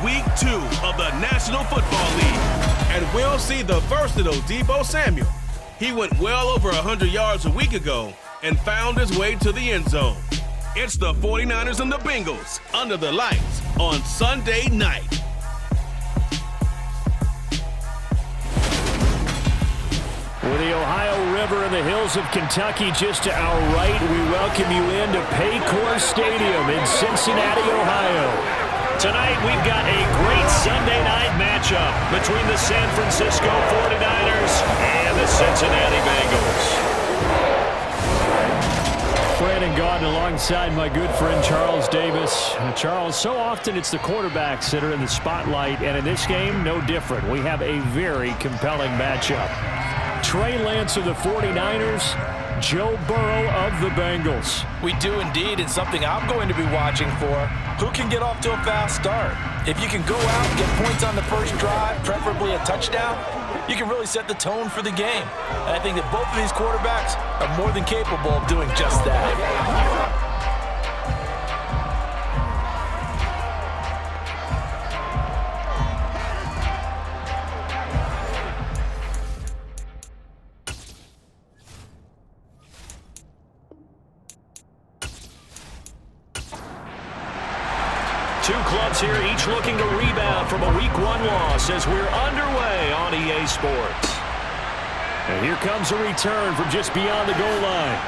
Week 2 of the National Football League. And we'll see the versatile Deebo Samuel. He went well over 100 yards a week ago and found his way to the end zone. It's the 49ers and the Bengals under the lights on Sunday night. With the Ohio River and the hills of Kentucky just to our right, we welcome you into Paycor Stadium in Cincinnati, Ohio. Tonight, we've got a great Sunday night matchup between the San Francisco 49ers and the Cincinnati Bengals. Brandon Gaudin alongside my good friend Charles Davis. Charles, so often it's the quarterbacks that are in the spotlight, and in this game, no different. We have a very compelling matchup. Trey Lance of the 49ers, Joe Burrow of the Bengals. We do indeed, and something I'm going to be watching for. Who can get off to a fast start? If you can go out and get points on the first drive, preferably a touchdown, you can really set the tone for the game. And I think that both of these quarterbacks are more than capable of doing just that. Two clubs here, each looking to rebound from a Week 1 loss as we're underway on EA Sports. And here comes a return from just beyond the goal line.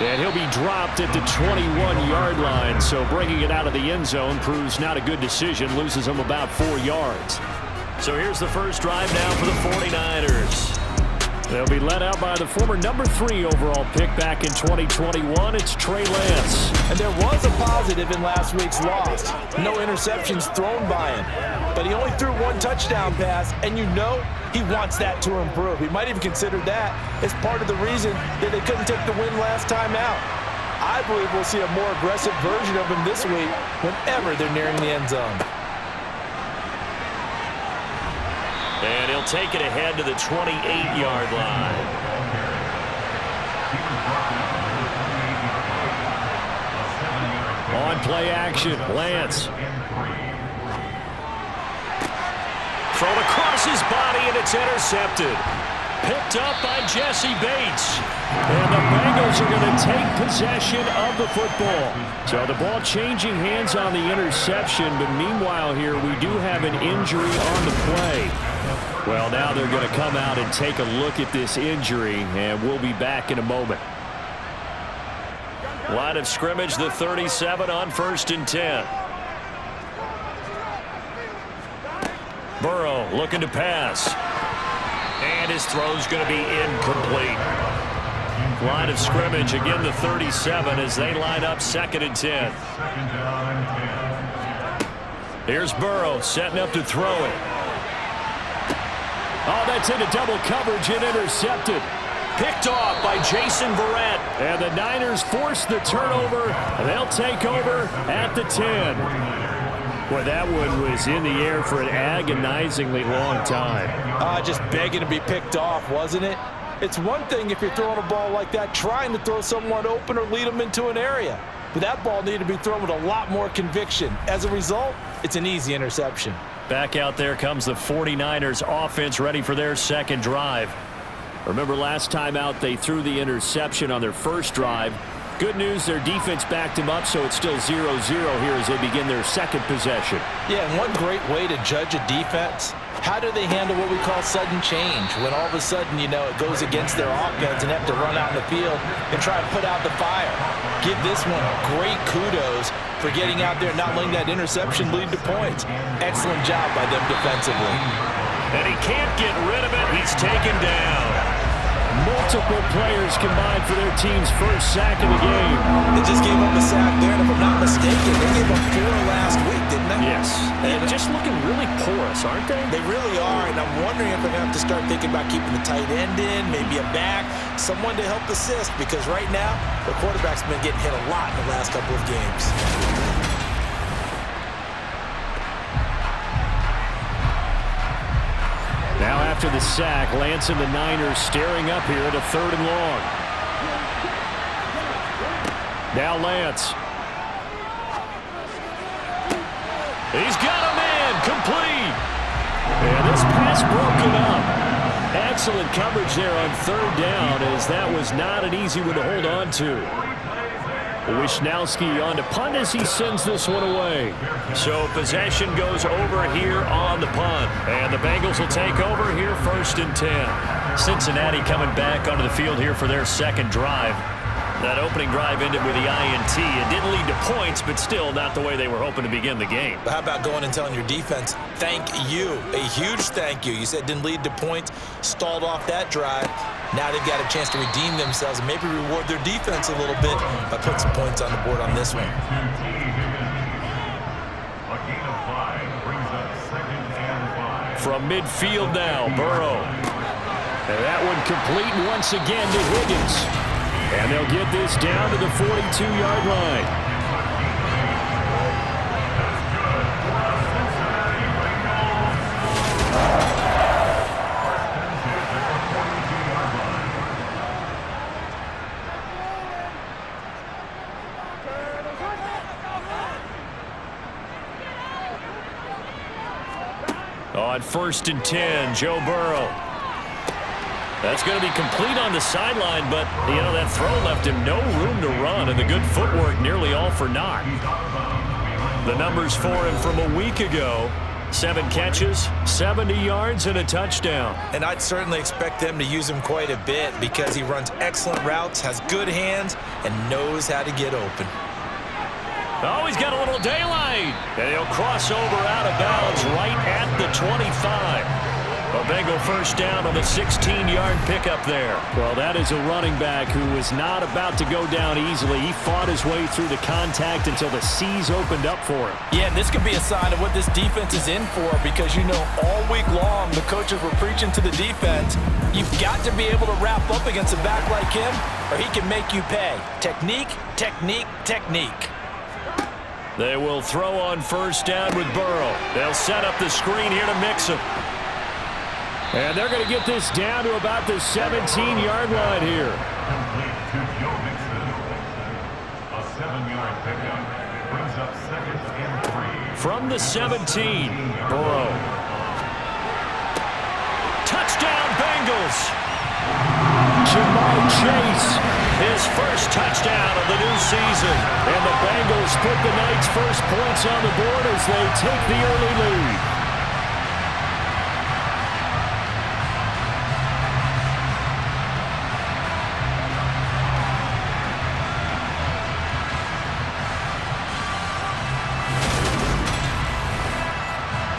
And he'll be dropped at the 21-yard line, so bringing it out of the end zone proves not a good decision, loses him about 4 yards. So here's the first drive now for the 49ers. They'll be led out by the former number 3 overall pick back in 2021. It's Trey Lance. And there was a positive in last week's loss. No interceptions thrown by him. But he only threw 1 touchdown pass, and you know he wants that to improve. He might even consider that as part of the reason that they couldn't take the win last time out. I believe we'll see a more aggressive version of him this week whenever they're nearing the end zone. And he'll take it ahead to the 28-yard line. On play action, Lance. Thrown across his body, and it's intercepted. Picked up by Jesse Bates. And the Bengals are going to take possession of the football. So the ball changing hands on the interception, but meanwhile here we do have an injury on the play. Well, now they're going to come out and take a look at this injury, and we'll be back in a moment. Line of scrimmage, the 37 on 1st and 10. Burrow looking to pass. And his throw's going to be incomplete. Line of scrimmage, again the 37 as they line up 2nd and 10. Here's Burrow setting up to throw it. Oh, that's into double coverage and intercepted. Picked off by Jason Verrett. And the Niners force the turnover. They'll take over at the 10. Well, that one was in the air for an agonizingly long time. Just begging to be picked off, wasn't it? It's one thing if you're throwing a ball like that, trying to throw someone open or lead them into an area. But that ball needed to be thrown with a lot more conviction. As a result, it's an easy interception. Back out there comes the 49ers offense ready for their second drive. Remember last time out they threw the interception on their first drive. Good news, their defense backed him up, so it's still 0-0 here as they begin their second possession. Yeah, and one great way to judge a defense, how do they handle what we call sudden change? When all of a sudden, you know, it goes against their offense and have to run out in the field and try to put out the fire. Give this one great kudos for getting out there and not letting that interception lead to points. Excellent job by them defensively. And he can't get rid of it. He's taken down. Multiple players combined for their team's first sack of the game. They just gave up a sack there, and if I'm not mistaken, they gave up 4 last week, didn't they? Yes. And just looking really porous, aren't they? They really are, and I'm wondering if they're going to have to start thinking about keeping the tight end in, maybe a back, someone to help assist, because right now, the quarterback's been getting hit a lot in the last couple of games. Now after the sack, Lance and the Niners staring up here at a 3rd and long. Now Lance. He's got him in. complete. And this pass broken up. Excellent coverage there on third down, as that was not an easy one to hold on to. Wishnowski on to punt as he sends this one away. So possession goes over here on the punt. And the Bengals will take over here 1st and 10. Cincinnati coming back onto the field here for their second drive. That opening drive ended with the INT. It didn't lead to points, but still not the way they were hoping to begin the game. How about going and telling your defense, thank you, a huge thank you. You said it didn't lead to points, stalled off that drive. Now they've got a chance to redeem themselves and maybe reward their defense a little bit by putting some points on the board on this one. From midfield now, Burrow. And that one complete once again to Higgins. And they'll get this down to the 42-yard line. On 1st and 10, Joe Burrow. That's going to be complete on the sideline, but, you know, that throw left him no room to run, and the good footwork nearly all for naught. The numbers for him from a week ago: 7 catches, 70 yards, and a touchdown. And I'd certainly expect them to use him quite a bit because he runs excellent routes, has good hands, and knows how to get open. Oh, he's got a little daylight. And he'll cross over out of bounds right at the 25. A Bengal first down on the 16-yard pickup there. Well, that is a running back who was not about to go down easily. He fought his way through the contact until the seas opened up for him. Yeah, this could be a sign of what this defense is in for, because, you know, all week long the coaches were preaching to the defense, you've got to be able to wrap up against a back like him or he can make you pay. Technique, technique, technique. They will throw on first down with Burrow. They'll set up the screen here to mix him. And they're going to get this down to about the 17-yard line here. A 7-yard pickup brings up 2nd and 3. From the 17, Burrow. Touchdown, Bengals. Jamar Chase, his first touchdown of the new season. And the Bengals put the Knights' first points on the board as they take the early lead.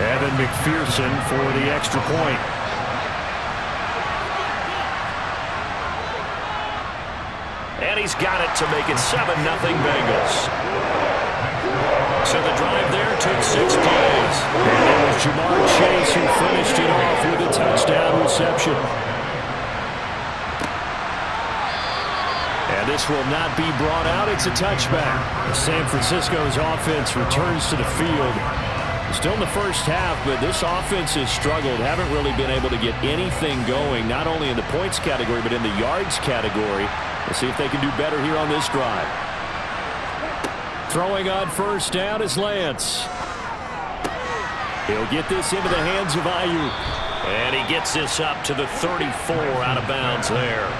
Evan McPherson for the extra point. And he's got it to make it 7-0 Bengals. So the drive there took 6 plays. And it was Jamar Chase who finished it off with a touchdown reception. And this will not be brought out. It's a touchback. San Francisco's offense returns to the field. Still in the first half, but this offense has struggled. Haven't really been able to get anything going, not only in the points category, but in the yards category. We'll see if they can do better here on this drive. Throwing on first down is Lance. He'll get this into the hands of Ayuk. And he gets this up to the 34 out of bounds there.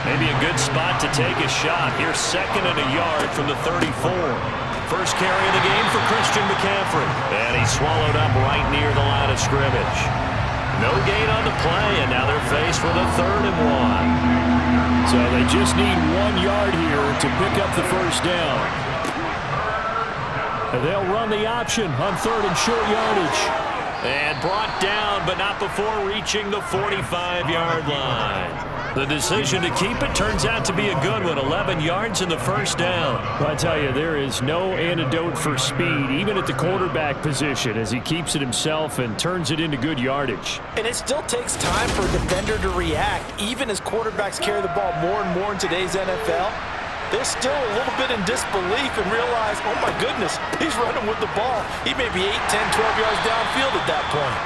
Maybe a good spot to take a shot. Here's 2nd and a yard from the 34. First carry of the game for Christian McCaffrey. And he's swallowed up right near the line of scrimmage. No gain on the play, and now they're faced with a 3rd and 1. So they just need 1 yard here to pick up the first down. And they'll run the option on 3rd and short yardage. And brought down, but not before reaching the 45-yard line. The decision to keep it turns out to be a good one. 11 yards in the first down. I tell you, there is no antidote for speed, even at the quarterback position, as he keeps it himself and turns it into good yardage. And it still takes time for a defender to react. Even as quarterbacks carry the ball more and more in today's NFL, they're still a little bit in disbelief and realize, oh my goodness, he's running with the ball. He may be 8, 10, 12 yards downfield at that point.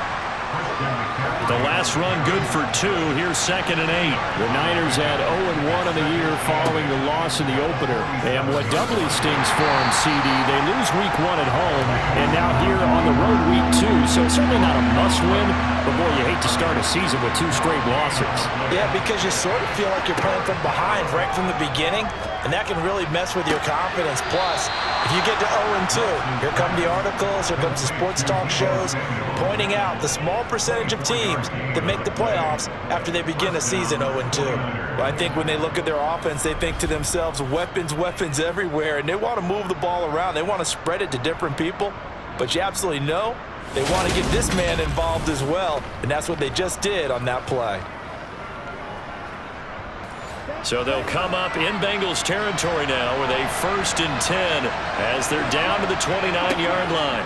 The last run good for 2. Here's 2nd and 8. The Niners had 0-1 on the year following the loss in the opener. And what doubly stings for them, CD, they lose week 1 at home, and now here on the road week 2. So it's certainly not a must-win, but boy, you hate to start a season with 2 straight losses. Yeah, because you sort of feel like you're playing from behind right from the beginning, and that can really mess with your confidence. Plus, if you get to 0-2, here come the articles, here comes the sports talk shows, pointing out the small percentage of teams that make the playoffs after they begin a season 0-2. Well, I think when they look at their offense, they think to themselves, weapons, weapons everywhere, and they want to move the ball around. They want to spread it to different people, but you absolutely know they want to get this man involved as well, and that's what they just did on that play. So they'll come up in Bengals territory now with a 1st and 10 as they're down to the 29-yard line.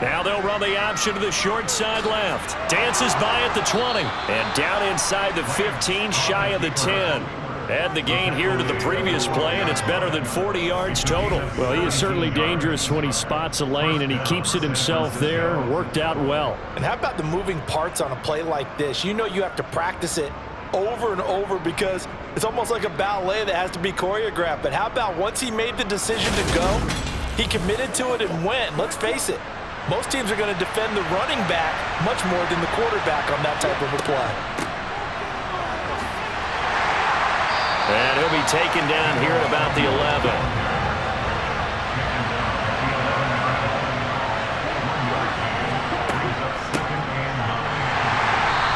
Now they'll run the option to the short side left. Dances by at the 20 and down inside the 15, shy of the 10. Add the gain here to the previous play, and it's better than 40 yards total. Well, he is certainly dangerous when he spots a lane, and he keeps it himself there. Worked out well. And how about the moving parts on a play like this? You know you have to practice it over and over because it's almost like a ballet that has to be choreographed. But how about once he made the decision to go, he committed to it and went. Let's face it, most teams are going to defend the running back much more than the quarterback on that type of a play. And he'll be taken down here at about the 11.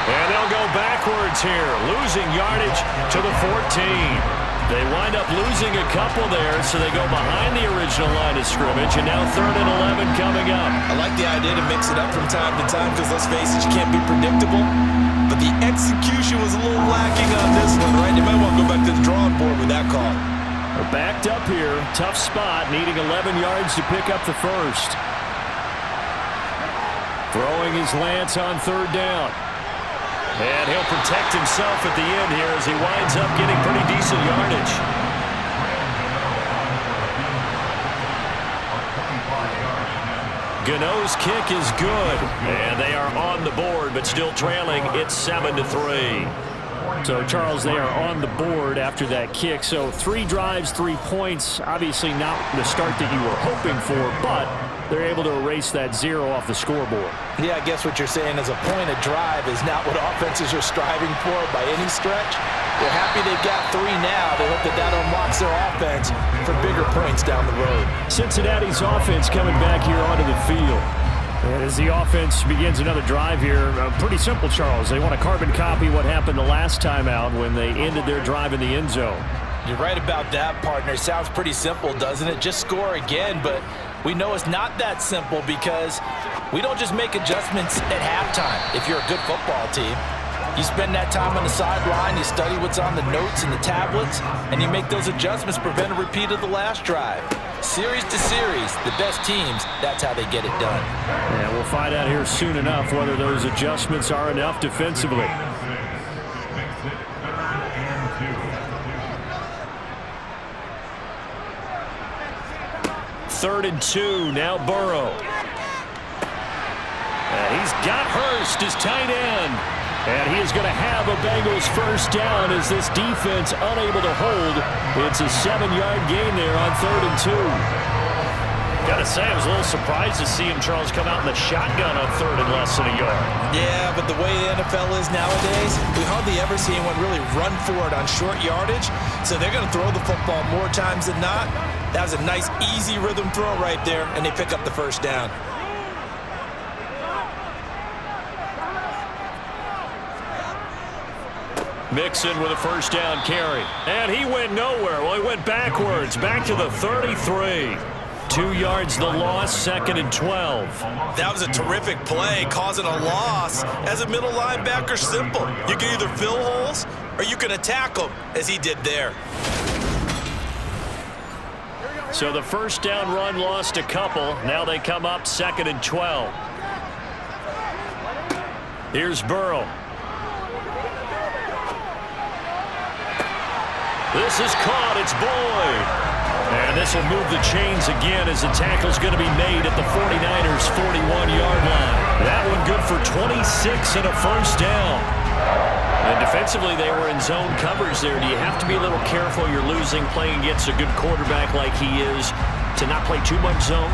And they'll go backwards here, losing yardage to the 14. They wind up losing a couple there, so they go behind the original line of scrimmage, and now 3rd and 11 coming up. I like the idea to mix it up from time to time because, let's face it, you can't be predictable. But the execution was a little lacking on this one, right? They might want to go back to the drawing board with that call. They're backed up here. Tough spot, needing 11 yards to pick up the 1st. Throwing his Lance on 3rd down. And he'll protect himself at the end here as he winds up getting pretty decent yardage. Gano's kick is good. And they are on the board, but still trailing. It's 7-3. So, Charles, they are on the board after that kick. So 3 drives, 3 points. Obviously not the start that you were hoping for, but they're able to erase that 0 off the scoreboard. Yeah, I guess what you're saying is a point of drive is not what offenses are striving for by any stretch. They're happy they've got 3 now. They hope that unlocks their offense for bigger points down the road. Cincinnati's offense coming back here onto the field. And as the offense begins another drive here, pretty simple, Charles. They want to carbon copy what happened the last time out when they ended their drive in the end zone. You're right about that, partner. Sounds pretty simple, doesn't it? Just score again, but we know it's not that simple because we don't just make adjustments at halftime if you're a good football team. You spend that time on the sideline, you study what's on the notes and the tablets, and you make those adjustments, prevent a repeat of the last drive. Series to series, the best teams, that's how they get it done. And we'll find out here soon enough whether those adjustments are enough defensively. Third and 2, now Burrow. And he's got Hurst as tight end. And he is going to have a Bengals 1st down as this defense unable to hold. It's a 7-yard gain there on 3rd and 2. Got to say, I was a little surprised to see him, Charles, come out in the shotgun on 3rd and less than a yard. Yeah, but the way the NFL is nowadays, we hardly ever see anyone really run for it on short yardage. So they're going to throw the football more times than not. That was a nice, easy rhythm throw right there, and they pick up the 1st down. Mixon with a 1st down carry. And he went nowhere. Well, he went backwards, back to the 33. 2 yards the loss, 2nd and 12. That was a terrific play, causing a loss. As a middle linebacker, simple. You can either fill holes or you can attack them, as he did there. So the 1st down run lost a couple. Now they come up 2nd and 12. Here's Burrow. This is caught. It's Boyd. And this will move the chains again as the tackle's going to be made at the 49ers' 41-yard line. That one good for 26 and a first down. And defensively, they were in zone coverage there. Do you have to be a little careful you're losing playing against a good quarterback like he is to not play too much zone?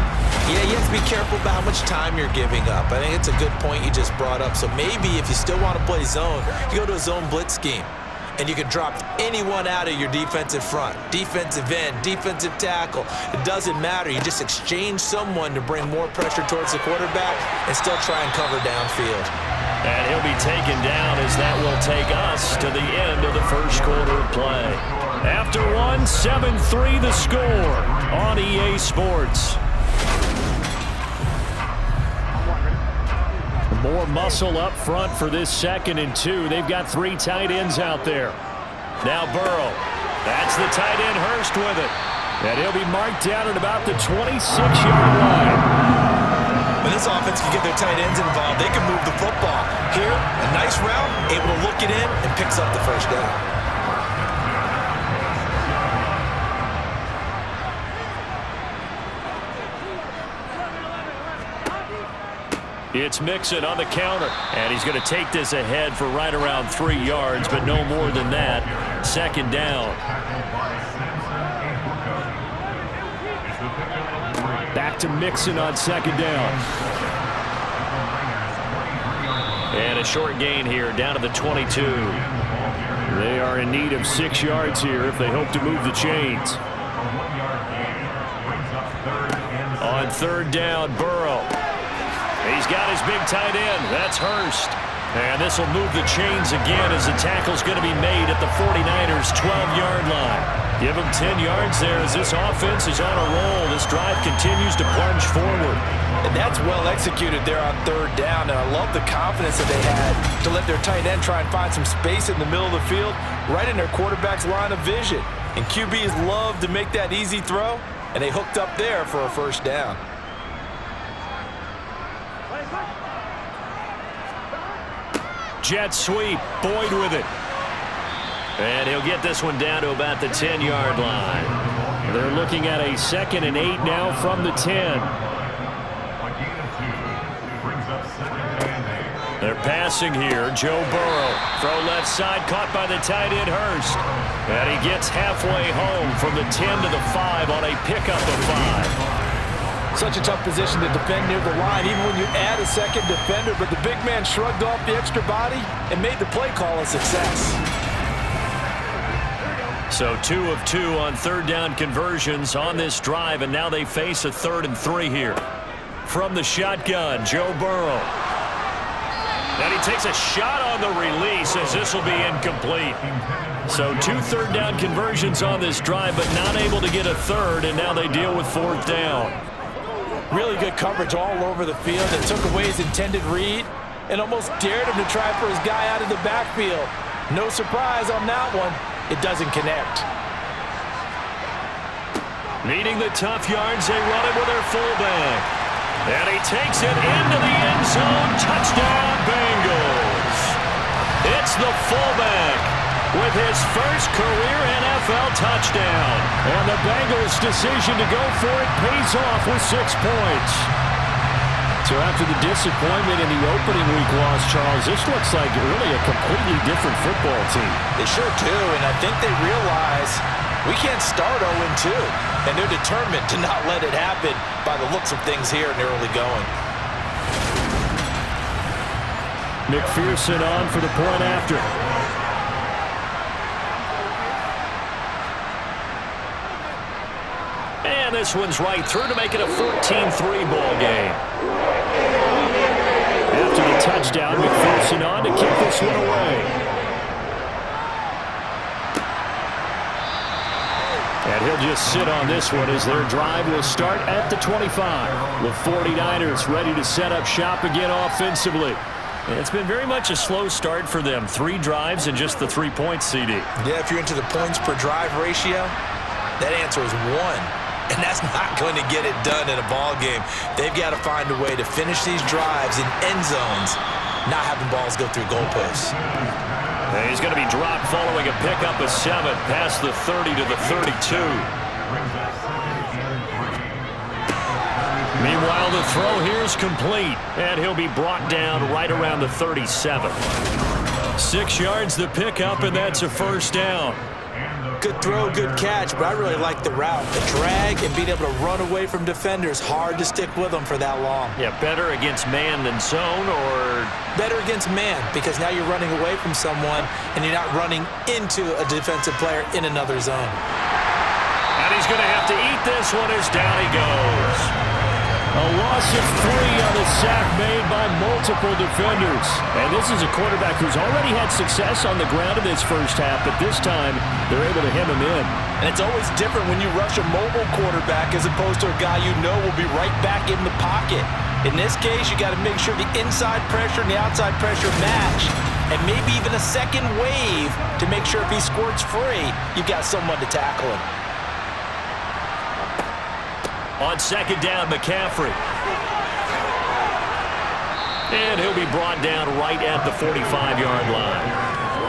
Yeah, you have to be careful about how much time you're giving up. I think it's a good point you just brought up. So maybe if you still want to play zone, you go to a zone blitz scheme. And you can drop anyone out of your defensive front, defensive end, defensive tackle. It doesn't matter. You just exchange someone to bring more pressure towards the quarterback and still try and cover downfield. And he'll be taken down as that will take us to the end of the first quarter of play. After one, 7-3 the score on EA Sports. More muscle up front for this 2nd and 2. They've got 3 tight ends out there. Now Burrow. That's the tight end Hurst with it. And he'll be marked down at about the 26-yard line. When this offense can get their tight ends involved, they can move the football. Here, a nice route, able to look it in, and picks up the first down. It's Mixon on the counter, and he's going to take this ahead for right around 3 yards, but no more than that. 2nd down. Back to Mixon on 2nd down. And a short gain here, down to the 22. They are in need of 6 yards here if they hope to move the chains. On 3rd down, Burrow. He's got his big tight end. That's Hurst. And this will move the chains again as the tackle's going to be made at the 49ers' 12-yard line. Give him 10 yards there as this offense is on a roll. This drive continues to plunge forward. And that's well executed there on 3rd down. And I love the confidence that they had to let their tight end try and find some space in the middle of the field, right in their quarterback's line of vision. And QBs love to make that easy throw, and they hooked up there for a first down. Jet sweep, Boyd with it. And he'll get this one down to about the 10-yard line. They're looking at a 2nd and 8 now from the 10. They're passing here. Joe Burrow. Throw left side, caught by the tight end Hurst. And he gets halfway home from the 10 to the 5 on a pickup of 5. Such a tough position to defend near the line, even when you add a 2nd defender, but the big man shrugged off the extra body and made the play call a success. So 2 of 2 on 3rd down conversions on this drive, and now they face a 3rd and 3 here. From the shotgun, Joe Burrow. And he takes a shot on the release as this will be incomplete. So 2 3rd down conversions on this drive, but not able to get a 3rd, and now they deal with 4th down. Really good coverage all over the field. It took away his intended read and almost dared him to try for his guy out of the backfield. No surprise on that one. It doesn't connect. Needing the tough yards, they run it with their fullback. And he takes it into the end zone. Touchdown, Bengals. It's the fullback with his first career NFL touchdown. And the Bengals' decision to go for it pays off with 6 points. So after the disappointment in the opening week loss, Charles, this looks like really a completely different football team. They sure do, and I think they realize we can't start 0-2. And they're determined to not let it happen by the looks of things here in the early going. McPherson on for the point after. And this one's right through to make it a 14-3 ball game. After the touchdown, McPherson on to kick this one away. And he'll just sit on this one as their drive will start at the 25. The 49ers ready to set up shop again offensively. It's been very much a slow start for them. 3 drives and just the 3 points, CD. Yeah, if you're into the points per drive ratio, that answer is 1. And that's not going to get it done in a ball game. They've got to find a way to finish these drives in end zones, not having balls go through goalposts. And he's going to be dropped following a pickup of 7 past the 30 to the 32. The throw here's complete, and he'll be brought down right around the 37. 6 yards the pickup, and that's a first down. Good throw, good catch, but I really like the route. The drag and being able to run away from defenders, hard to stick with them for that long. Yeah, better against man than zone, or? Better against man, because now you're running away from someone and you're not running into a defensive player in another zone. And he's going to have to eat this one as down he goes. A loss of 3 on a sack made by multiple defenders. And this is a quarterback who's already had success on the ground in this first half, but this time they're able to hem him in. And it's always different when you rush a mobile quarterback as opposed to a guy you know will be right back in the pocket. In this case, you got to make sure the inside pressure and the outside pressure match, and maybe even a second wave to make sure if he squirts free, you've got someone to tackle him. On second down, McCaffrey. And he'll be brought down right at the 45-yard line.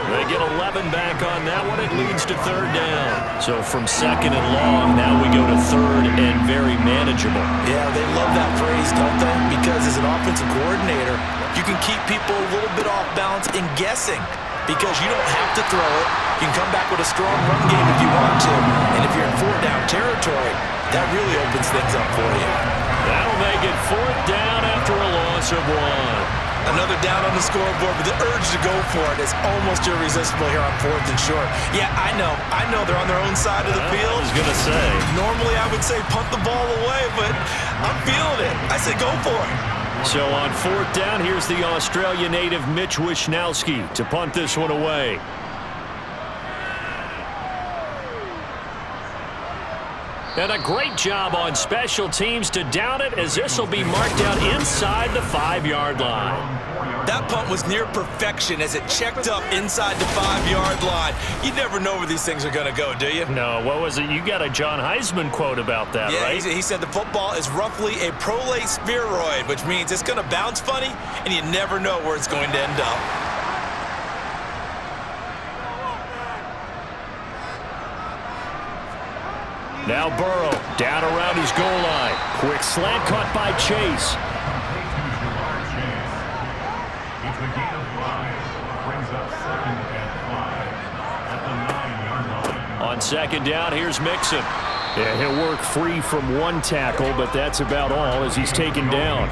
They get 11 back on that one. It leads to third down. So from second and long, now we go to third and very manageable. Yeah, they love that phrase, don't they? Because as an offensive coordinator, you can keep people a little bit off balance in guessing because you don't have to throw it. You can come back with a strong run game if you want to. And if you're in four-down territory, that really opens things up for you. That'll make it fourth down after a loss of 1. Another down on the scoreboard, but the urge to go for it is almost irresistible here on fourth and short. Yeah, I know they're on their own side of the field. I was going to say. Normally I would say punt the ball away, but I'm feeling it. I said go for it. So on fourth down, here's the Australia native Mitch Wishnowsky to punt this one away. And a great job on special teams to down it, as this will be marked out inside the 5-yard line. That punt was near perfection as it checked up inside the 5-yard line. You never know where these things are going to go, do you? No, what was it? You got a John Heisman quote about that, right? Yeah, he said the football is roughly a prolate spheroid, which means it's going to bounce funny, and you never know where it's going to end up. Now Burrow, down around his goal line. Quick slant caught by Chase. It's a gain of 5. Brings up second and 5 at the 9-yard line. On second down, here's Mixon. Yeah, he'll work free from one tackle, but that's about all as he's taken down. A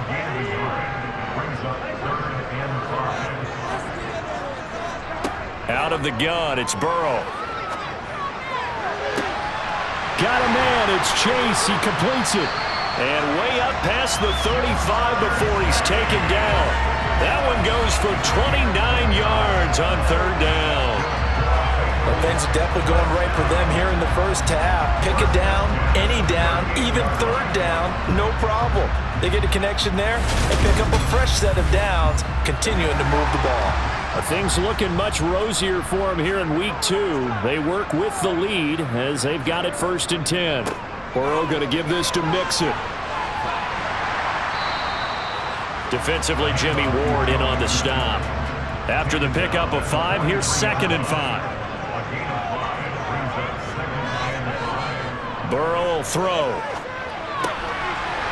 gain of a yard. Brings up third and 5. Out of the gun, it's Burrow. Got a man, it's Chase, he completes it. And way up past the 35 before he's taken down. That one goes for 29 yards on third down. Well, things are definitely going right for them here in the first half. Pick a down, any down, even third down, no problem. They get a connection there and pick up a fresh set of downs, continuing to move the ball. Things looking much rosier for him here in week 2. They work with the lead as they've got it first and 10. Burrow going to give this to Mixon. Defensively, Jimmy Ward in on the stop. After the pickup of 5, here's second and 5. Burrow will throw.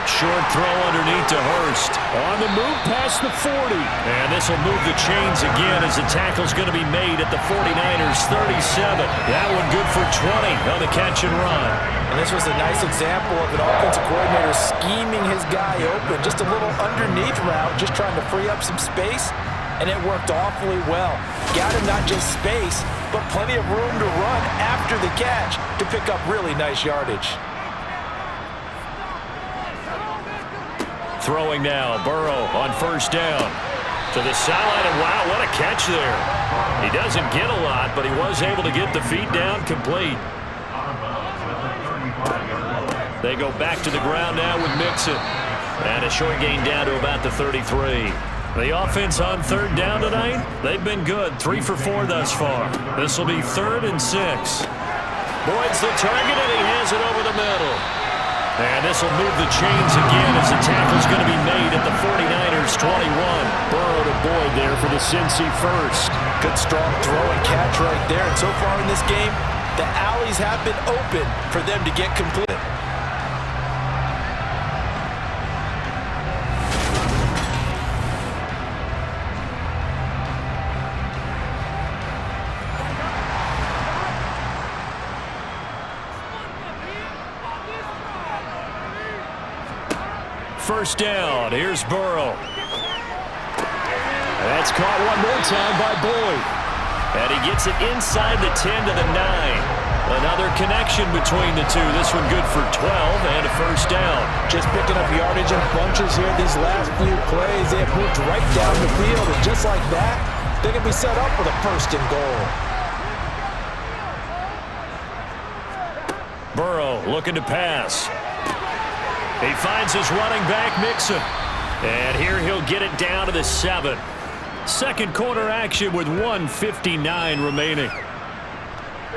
Short throw underneath to Hurst. On the move past the 40. And this will move the chains again as the tackle's going to be made at the 49ers 37. That one good for 20 on the catch and run. And this was a nice example of an offensive coordinator scheming his guy open. Just a little underneath route, just trying to free up some space. And it worked awfully well. Got him not just space, but plenty of room to run after the catch to pick up really nice yardage. Throwing now, Burrow on first down. To the sideline, and wow, what a catch there. He doesn't get a lot, but he was able to get the feet down complete. They go back to the ground now with Mixon. And a short gain down to about the 33. The offense on third down tonight, they've been good. 3 for 4 thus far. This will be third and 6. Boyd's the target, and he has it over the middle. And this will move the chains again as the tackle's going to be made at the 49ers 21. Burrow to Boyd there for the Cincy first. Good strong throw and catch right there. And so far in this game, the alleys have been open for them to get complete. first down. Here's Burrow. That's caught one more time by Boyd. And he gets it inside the 10 to the 9. Another connection between the two. This one good for 12 and a first down. Just picking up yardage in bunches here these last few plays. They have moved right down the field, and just like that, they can be set up for the first and goal. Burrow looking to pass. He finds his running back, Mixon. And here he'll get it down to the 7. Second quarter action with 1:59 remaining.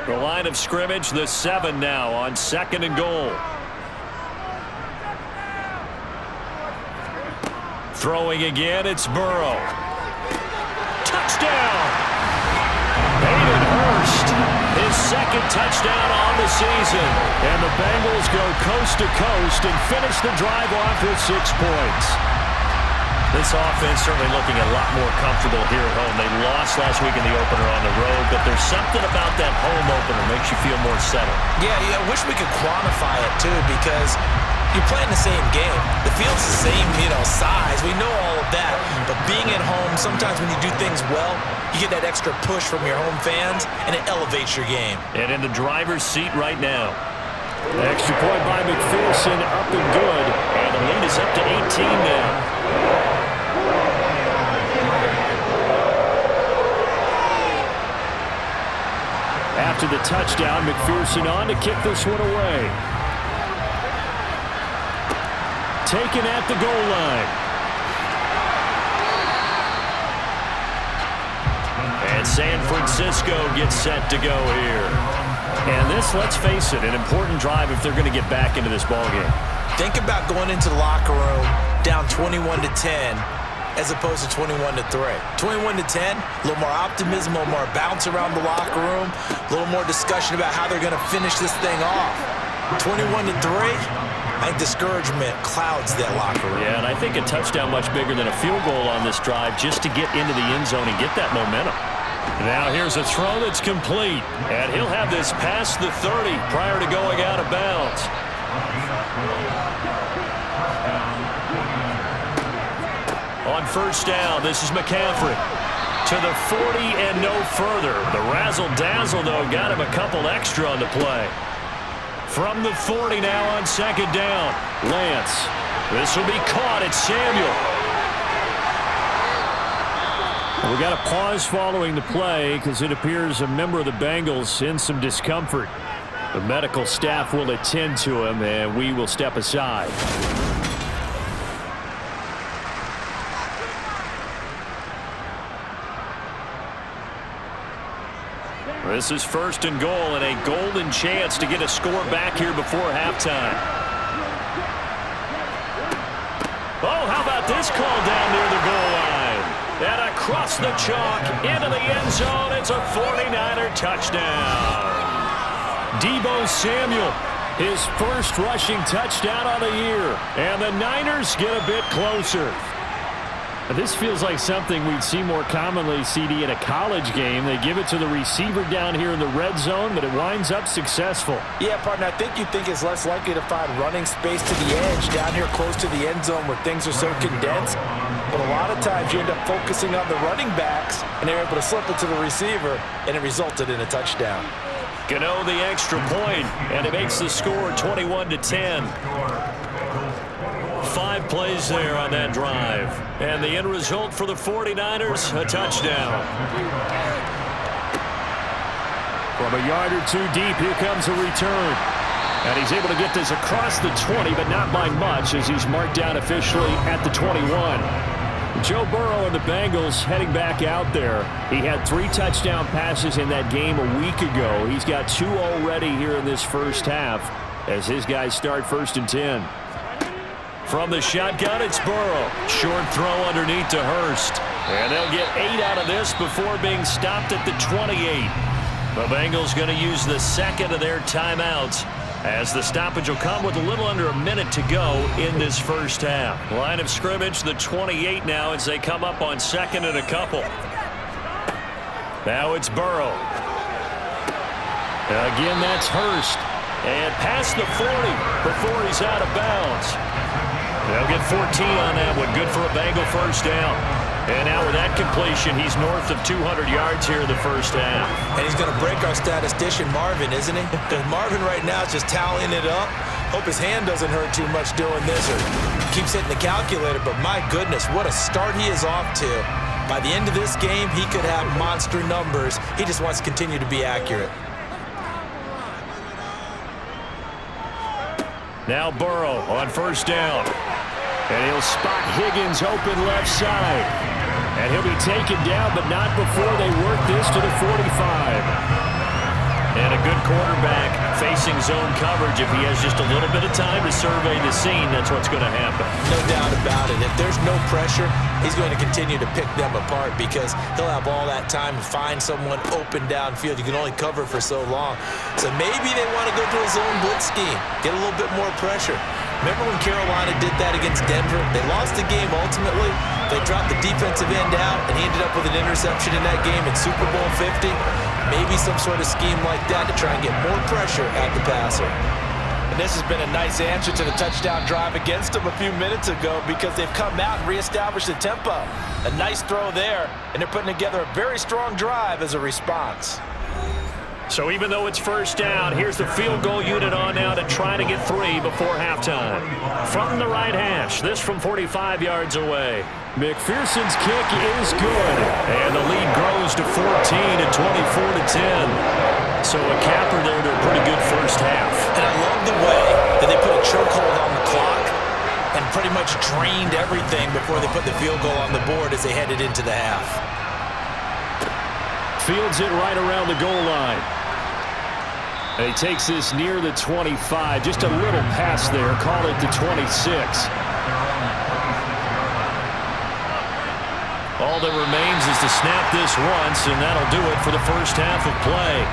The line of scrimmage, the 7 now on second and goal. Throwing again, it's Burrow. Touchdown! Hayden Hurst, his second touchdown on the season. And the Bengals go coast to coast and finish the drive off with 6 points. This offense certainly looking a lot more comfortable here at home. They lost last week in the opener on the road, but there's something about that home opener that makes you feel more settled. Yeah, I wish we could quantify it, too, because you're playing the same game. The field's the same, size. We know all of that. But being at home, sometimes when you do things well, you get that extra push from your home fans, and it elevates your game. And in the driver's seat right now. The extra point by McPherson up and good. And the lead is up to 18 now. After the touchdown, McPherson on to kick this one away. Taken at the goal line. And San Francisco gets set to go here. And this, let's face it, an important drive if they're going to get back into this ballgame. Think about going into the locker room down 21-10 as opposed to 21-3. 21-10, a little more optimism, a little more bounce around the locker room, a little more discussion about how they're going to finish this thing off. 21-3, I think discouragement clouds that locker room. Yeah, and I think a touchdown much bigger than a field goal on this drive just to get into the end zone and get that momentum. Now here's a throw that's complete, and he'll have this past the 30 prior to going out of bounds. On first down, this is McCaffrey. To the 40 and no further. The razzle-dazzle, though, got him a couple extra on the play. From the 40 now on second down. Lance. This will be caught. It's Samuel. We got a pause following the play because it appears a member of the Bengals in some discomfort. The medical staff will attend to him, and we will step aside. This is first and goal and a golden chance to get a score back here before halftime. Oh, how about this call down near the goal line? And across the chalk into the end zone. It's a 49er touchdown. Deebo Samuel, his first rushing touchdown of the year. And the Niners get a bit closer. This feels like something we'd see more commonly, CD, in a college game. They give it to the receiver down here in the red zone, but it winds up successful. Yeah, partner, I think you think it's less likely to find running space to the edge down here close to the end zone where things are so condensed. But a lot of times you end up focusing on the running backs, and they're able to slip it to the receiver, and it resulted in a touchdown. Gano the extra point, and it makes the score 21-10. 5 plays there on that drive. And the end result for the 49ers, a touchdown. From a yard or two deep, here comes a return. And he's able to get this across the 20, but not by much as he's marked down officially at the 21. Joe Burrow and the Bengals heading back out there. He had 3 touchdown passes in that game a week ago. He's got 2 already here in this first half as his guys start first and 10. From the shotgun, it's Burrow. Short throw underneath to Hurst. And they'll get 8 out of this before being stopped at the 28. The Bengals going to use the second of their timeouts as the stoppage will come with a little under a minute to go in this first half. Line of scrimmage, the 28 now as they come up on second and a couple. Now it's Burrow. Again, that's Hurst. And past the 40 before he's out of bounds. They'll get 14 on that one. Good for a Bengal first down. And now with that completion, he's north of 200 yards here in the first half. And he's going to break our statistician Marvin, isn't he? Because Marvin right now is just tallying it up. Hope his hand doesn't hurt too much doing this or keeps hitting the calculator. But my goodness, what a start he is off to. By the end of this game, he could have monster numbers. He just wants to continue to be accurate. Now Burrow on first down. And he'll spot Higgins open left side. And he'll be taken down, but not before they work this to the 45. And a good quarterback facing zone coverage. If he has just a little bit of time to survey the scene, that's what's going to happen. No doubt about it. If there's no pressure, he's going to continue to pick them apart because he'll have all that time to find someone open downfield. You can only cover for so long. So maybe they want to go to a zone blitz scheme, get a little bit more pressure. Remember when Carolina did that against Denver? They lost the game ultimately. They dropped the defensive end out, and he ended up with an interception in that game in Super Bowl 50. Maybe some sort of scheme like that to try and get more pressure at the passer. And this has been a nice answer to the touchdown drive against them a few minutes ago because they've come out and reestablished the tempo. A nice throw there, and they're putting together a very strong drive as a response. So even though it's first down, here's the field goal unit on now to try to get 3 before halftime. From the right hash, this from 45 yards away. McPherson's kick is good. And the lead grows to 14 at 24-10. So a capper there to a pretty good first half. And I love the way that they put a chokehold on the clock and pretty much drained everything before they put the field goal on the board as they headed into the half. Fields it right around the goal line. And he takes this near the 25. Just a little pass there. Call it the 26. All that remains is to snap this once, and that'll do it for the first half of play.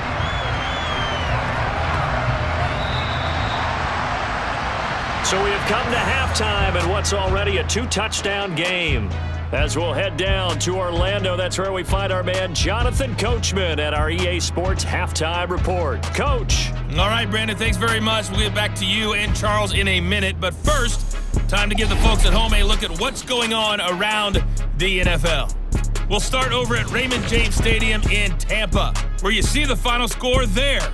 So we have come to halftime in what's already a 2-touchdown game. As we'll head down to Orlando, that's where we find our man Jonathan Coachman at our EA Sports Halftime Report. Coach. All right, Brandon, thanks very much. We'll get back to you and Charles in a minute. But first, time to give the folks at home a look at what's going on around the NFL. We'll start over at Raymond James Stadium in Tampa, where you see the final score there.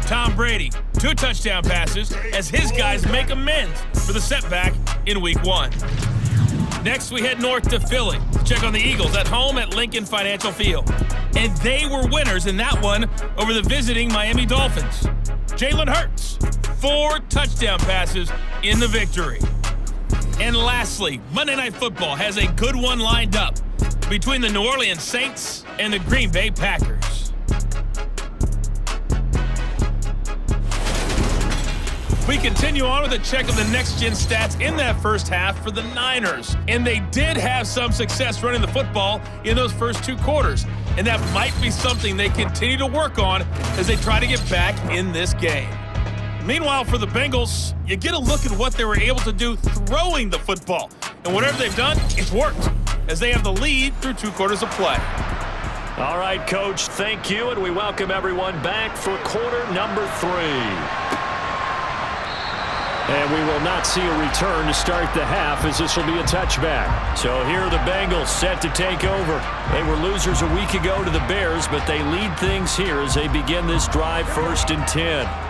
Tom Brady, 2 touchdown passes as his guys make amends for the setback in Week 1. Next, we head north to Philly to check on the Eagles at home at Lincoln Financial Field. And they were winners in that one over the visiting Miami Dolphins. Jalen Hurts, 4 touchdown passes in the victory. And lastly, Monday Night Football has a good one lined up between the New Orleans Saints and the Green Bay Packers. We continue on with a check of the next-gen stats in that first half for the Niners. And they did have some success running the football in those first 2 quarters. And that might be something they continue to work on as they try to get back in this game. Meanwhile, for the Bengals, you get a look at what they were able to do throwing the football. And whatever they've done, it's worked, as they have the lead through 2 quarters of play. All right, Coach, thank you, and we welcome everyone back for quarter number 3. And we will not see a return to start the half, as this will be a touchback. So here are the Bengals set to take over. They were losers a week ago to the Bears, but they lead things here as they begin this drive 1st and 10.